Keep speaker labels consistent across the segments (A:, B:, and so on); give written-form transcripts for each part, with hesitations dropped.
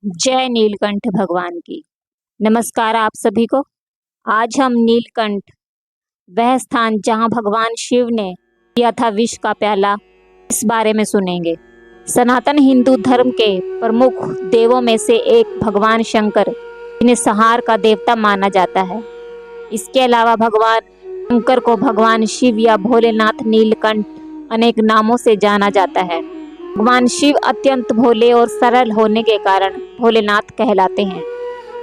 A: जय नीलकंठ भगवान की। नमस्कार आप सभी को। आज हम नीलकंठ, वह स्थान जहां भगवान शिव ने पिया था विष का प्याला, इस बारे में सुनेंगे। सनातन हिंदू धर्म के प्रमुख देवों में से एक भगवान शंकर, जिन्हें संहार का देवता माना जाता है। इसके अलावा भगवान शंकर को भगवान शिव या भोलेनाथ, नीलकंठ अनेक नामों से जाना जाता है। भगवान शिव अत्यंत भोले और सरल होने के कारण भोलेनाथ कहलाते हैं।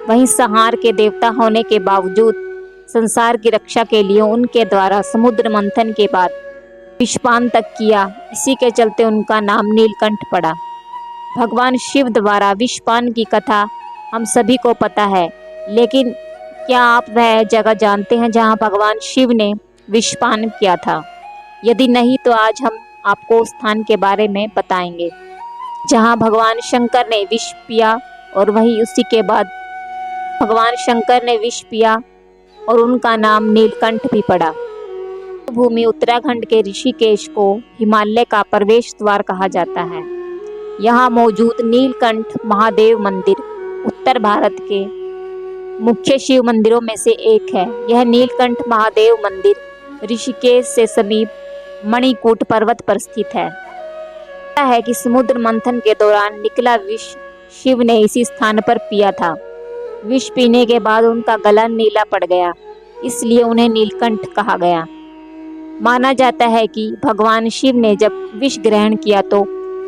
A: वहीं संहार के देवता होने के बावजूद संसार की रक्षा के लिए उनके द्वारा समुद्र मंथन के बाद विषपान तक किया, इसी के चलते उनका नाम नीलकंठ पड़ा। भगवान शिव द्वारा विषपान की कथा हम सभी को पता है, लेकिन क्या आप वह जगह जानते हैं जहां भगवान शिव ने विषपान किया था? यदि नहीं तो आज हम आपको उस स्थान के बारे में बताएंगे जहां भगवान शंकर ने विष पिया, और वहीं उसी के बाद भगवान शंकर ने विष पिया और उनका नाम नीलकंठ भी पड़ा। भूमि उत्तराखंड के ऋषिकेश को हिमालय का प्रवेश द्वार कहा जाता है। यहाँ मौजूद नीलकंठ महादेव मंदिर उत्तर भारत के मुख्य शिव मंदिरों में से एक है। यह नीलकंठ महादेव मंदिर ऋषिकेश से समीप मणिकूट पर्वत पर स्थित है। कहता है कि समुद्र मंथन के दौरान निकला विष शिव ने इसी स्थान पर पिया था। विष पीने के बाद उनका गला नीला पड़ गया, इसलिए उन्हें नीलकंठ कहा गया। माना जाता है कि भगवान शिव ने जब विष ग्रहण किया तो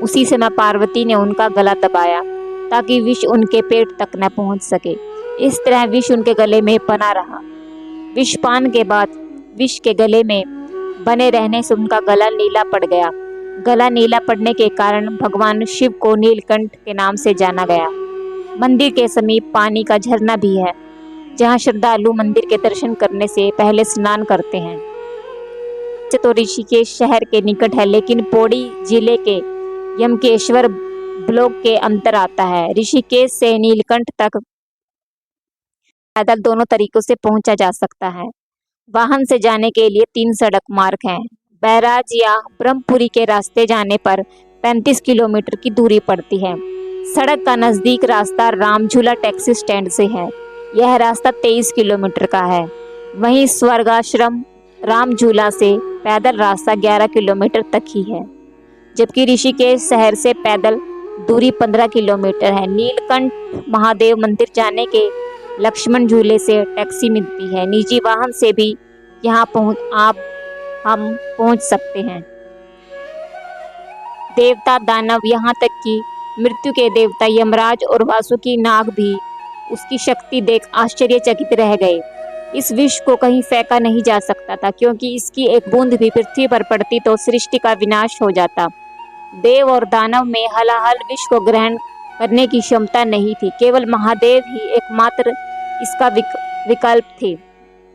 A: उसी समय पार्वती ने उनका गला दबाया ताकि विष उनके पेट तक न पहुंच सके। इस तरह विष उनके गले में बना रहा। विषपान के बाद विष के गले में बने रहने से उनका गला नीला पड़ गया। गला नीला पड़ने के कारण भगवान शिव को नीलकंठ के नाम से जाना गया। मंदिर के समीप पानी का झरना भी है, जहां श्रद्धालु मंदिर के दर्शन करने से पहले स्नान करते हैं। तो ऋषिकेश शहर के निकट है, लेकिन पौड़ी जिले के यमकेश्वर ब्लॉक के अंतर आता है। ऋषिकेश से नीलकंठ तक पैदल दोनों तरीकों से पहुंचा जा सकता है। वाहन से जाने के लिए 3 सड़क मार्ग हैं। बैराज या ब्रह्मपुरी के रास्ते जाने पर 35 किलोमीटर की दूरी पड़ती है। सड़क का नज़दीक रास्ता रामझूला टैक्सी स्टैंड से है। यह रास्ता 23 किलोमीटर का है। वहीं स्वर्गाश्रम रामझूला से पैदल रास्ता 11 किलोमीटर तक ही है, जबकि ऋषिकेश शहर से पैदल दूरी 15 किलोमीटर है। नीलकंठ महादेव मंदिर जाने के लक्ष्मण झूले से टैक्सी मिलती है। निजी वाहन से भी यहाँ हम पहुँच सकते हैं। देवता, दानव, यहाँ तक कि मृत्यु के देवता यमराज और वासुकी नाग भी उसकी शक्ति देख आश्चर्यचकित रह गए। इस विष को कहीं फेंका नहीं जा सकता था, क्योंकि इसकी एक बूंद भी पृथ्वी पर पड़ती तो सृष्टि का विनाश हो जाता। देव और दानव में हलाहल विष को ग्रहण करने की क्षमता नहीं थी। केवल महादेव ही एकमात्र इसका विकल्प थे।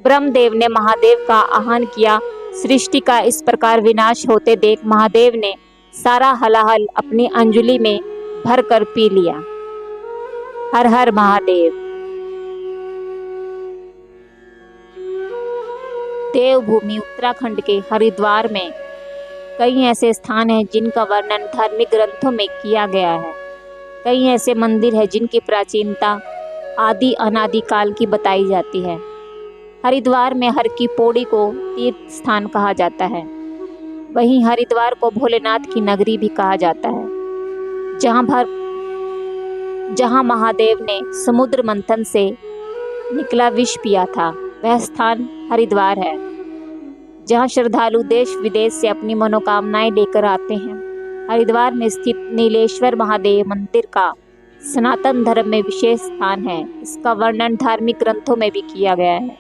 A: ब्रह्मदेव ने महादेव का आह्वान किया। सृष्टि का इस प्रकार विनाश होते देख महादेव ने सारा हलाहल अपनी अंजलि में भर कर पी लिया। हर हर महादेव। देवभूमि उत्तराखंड के हरिद्वार में कई ऐसे स्थान हैं जिनका वर्णन धार्मिक ग्रंथों में किया गया है। कई ऐसे मंदिर हैं जिनकी प्राचीनता आदि अनादि काल की बताई जाती है। हरिद्वार में हर की पौड़ी को तीर्थ स्थान कहा जाता है। वहीं हरिद्वार को भोलेनाथ की नगरी भी कहा जाता है, जहां महादेव ने समुद्र मंथन से निकला विष पिया था। वह स्थान हरिद्वार है, जहां श्रद्धालु देश विदेश से अपनी मनोकामनाएं लेकर आते हैं। हरिद्वार में स्थित नीलेश्वर महादेव मंदिर का सनातन धर्म में विशेष स्थान है। इसका वर्णन धार्मिक ग्रंथों में भी किया गया है।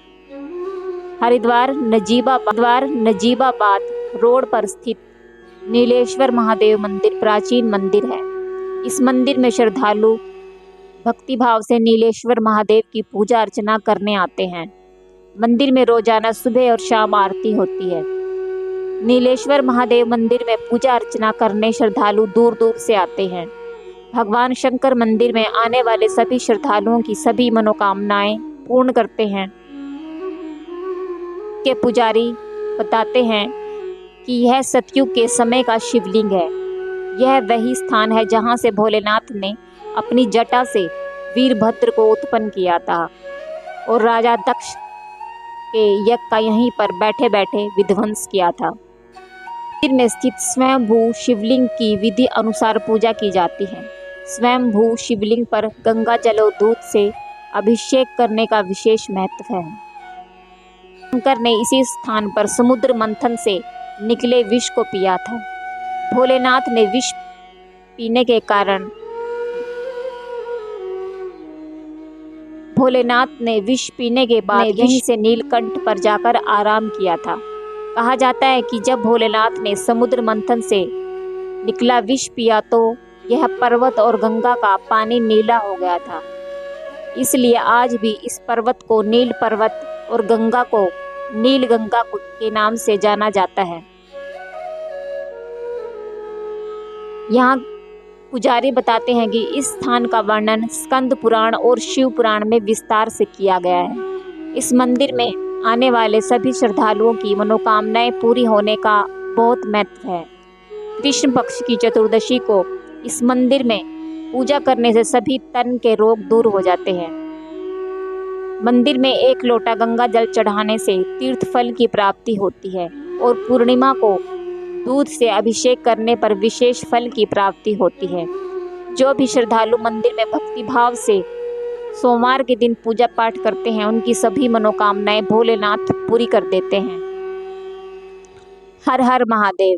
A: हरिद्वार नजीबाबाद रोड पर स्थित नीलेश्वर महादेव मंदिर प्राचीन मंदिर है। इस मंदिर में श्रद्धालु भक्तिभाव से नीलेश्वर महादेव की पूजा अर्चना करने आते हैं। मंदिर में रोजाना सुबह और शाम आरती होती है। नीलेश्वर महादेव मंदिर में पूजा अर्चना करने श्रद्धालु दूर दूर से आते हैं। भगवान शंकर मंदिर में आने वाले सभी श्रद्धालुओं की सभी मनोकामनाएं पूर्ण करते हैं। के पुजारी बताते हैं कि यह सतयुग के समय का शिवलिंग है। यह वही स्थान है जहां से भोलेनाथ ने अपनी जटा से वीरभद्र को उत्पन्न किया था और राजा दक्ष के यज्ञ का यहीं पर बैठे बैठे विध्वंस किया था। मंदिर में स्थित स्वयंभू शिवलिंग की विधि अनुसार पूजा की जाती है। स्वयंभू शिवलिंग पर गंगा जल और दूध से अभिषेक करने का विशेष महत्व है। शंकर ने इसी स्थान पर समुद्र मंथन से निकले विष को पिया था। भोलेनाथ ने विष पीने के कारण बाद यहीं से नीलकंठ पर जाकर आराम किया था। कहा जाता है कि जब भोलेनाथ ने समुद्र मंथन से निकला विष पिया तो यह पर्वत और गंगा का पानी नीला हो गया था। इसलिए आज भी इस पर्वत को नील पर्वत और गंगा को नील गंगा के नाम से जाना जाता है। यहाँ पुजारी बताते हैं कि इस स्थान का वर्णन स्कंद पुराण और शिव पुराण में विस्तार से किया गया है। इस मंदिर में आने वाले सभी श्रद्धालुओं की मनोकामनाएं पूरी होने का बहुत महत्व है। कृष्ण पक्ष की चतुर्दशी को इस मंदिर में पूजा करने से सभी तन के रोग दूर हो जाते हैं। मंदिर में 1 लोटा गंगा जल चढ़ाने से तीर्थ फल की प्राप्ति होती है और पूर्णिमा को दूध से अभिषेक करने पर विशेष फल की प्राप्ति होती है। जो भी श्रद्धालु मंदिर में भक्ति भाव से सोमवार के दिन पूजा पाठ करते हैं उनकी सभी मनोकामनाएं भोलेनाथ पूरी कर देते हैं। हर हर महादेव।